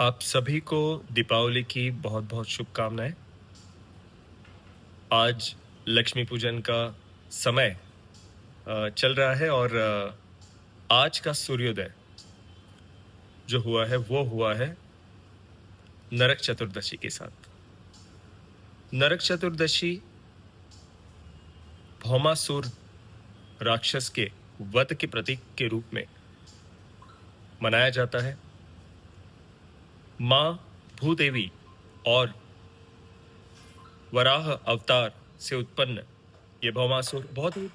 आप सभी को दीपावली की बहुत बहुत शुभकामनाएं। आज लक्ष्मी पूजन का समय चल रहा है और आज का सूर्योदय जो हुआ है वो हुआ है नरक चतुर्दशी के साथ। नरक चतुर्दशी भौमासुर राक्षस के वध के प्रतीक के रूप में मनाया जाता है। मां भूदेवी और वराह अवतार से उत्पन्न ये भौमासुर बहुत ही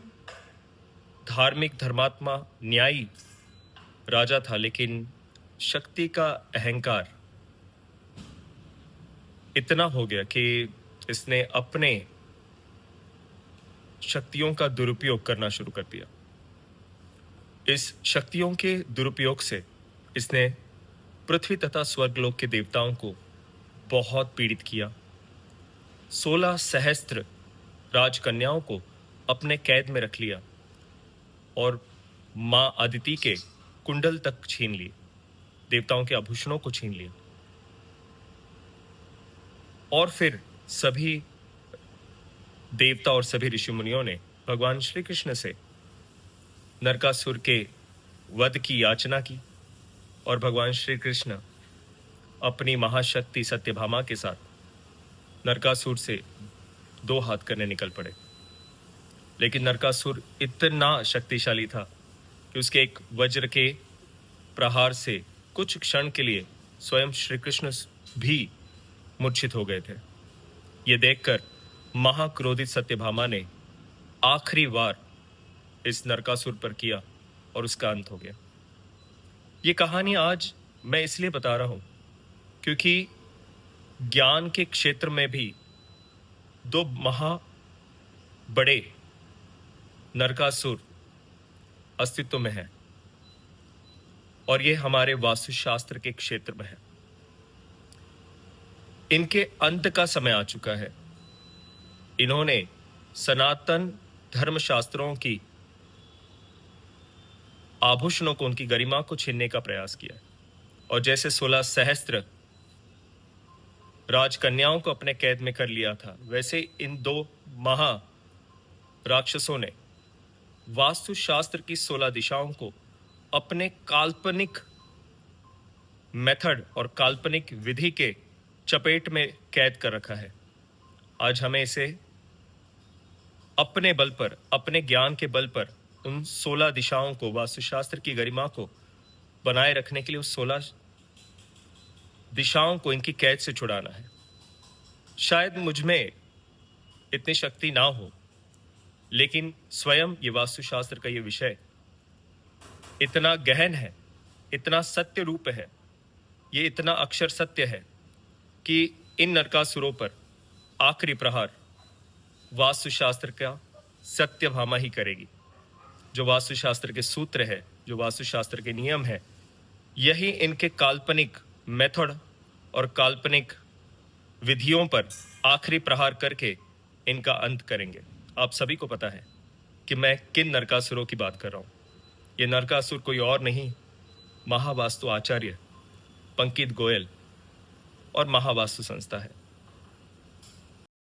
धार्मिक, धर्मात्मा, न्यायी राजा था, लेकिन शक्ति का अहंकार इतना हो गया कि इसने अपने शक्तियों का दुरुपयोग करना शुरू कर दिया। इस शक्तियों के दुरुपयोग से इसने पृथ्वी तथा स्वर्गलोक के देवताओं को बहुत पीड़ित किया। 16 सहस्त्र राजकन्याओं को अपने कैद में रख लिया और मां अदिति के कुंडल तक छीन लिए, देवताओं के आभूषणों को छीन लिया। और फिर सभी देवता और सभी ऋषि मुनियों ने भगवान श्री कृष्ण से नरकासुर के वध की याचना की और भगवान श्री कृष्ण अपनी महाशक्ति सत्यभामा के साथ नरकासुर से दो हाथ करने निकल पड़े। लेकिन नरकासुर इतना शक्तिशाली था कि उसके एक वज्र के प्रहार से कुछ क्षण के लिए स्वयं श्री कृष्ण भी मूर्छित हो गए थे। ये देखकर महाक्रोधित सत्यभामा ने आखिरी वार इस नरकासुर पर किया और उसका अंत हो गया। ये कहानी आज मैं इसलिए बता रहा हूं क्योंकि ज्ञान के क्षेत्र में भी दो बड़े नरकासुर अस्तित्व में हैं और ये हमारे वास्तुशास्त्र के क्षेत्र में है। इनके अंत का समय आ चुका है। इन्होंने सनातन धर्मशास्त्रों की आभूषणों को, उनकी गरिमा को छीनने का प्रयास किया और जैसे 16 सहस्त्र राजकन्याओं को अपने कैद में कर लिया था, वैसे इन दो महा राक्षसों ने वास्तुशास्त्र की 16 दिशाओं को अपने काल्पनिक मेथड और काल्पनिक विधि के चपेट में कैद कर रखा है। आज हमें इसे अपने बल पर, अपने ज्ञान के बल पर उन 16 दिशाओं को, वास्तुशास्त्र की गरिमा को बनाए रखने के लिए उस 16 दिशाओं को इनकी कैद से छुड़ाना है। शायद मुझ में इतनी शक्ति ना हो, लेकिन स्वयं ये वास्तुशास्त्र का ये विषय इतना गहन है, इतना सत्य रूप है, ये इतना अक्षर सत्य है कि इन नरकासुरों पर आखिरी प्रहार वास्तुशास्त्र का सत्यभामा ही करेगी। जो वास्तुशास्त्र के सूत्र है, जो वास्तुशास्त्र के नियम है, यही इनके काल्पनिक मेथड और काल्पनिक विधियों पर आखिरी प्रहार करके इनका अंत करेंगे। आप सभी को पता है कि मैं किन नरकासुरों की बात कर रहा हूं। ये नरकासुर कोई और नहीं, महावास्तु आचार्य पंकित गोयल और महावास्तु संस्था है।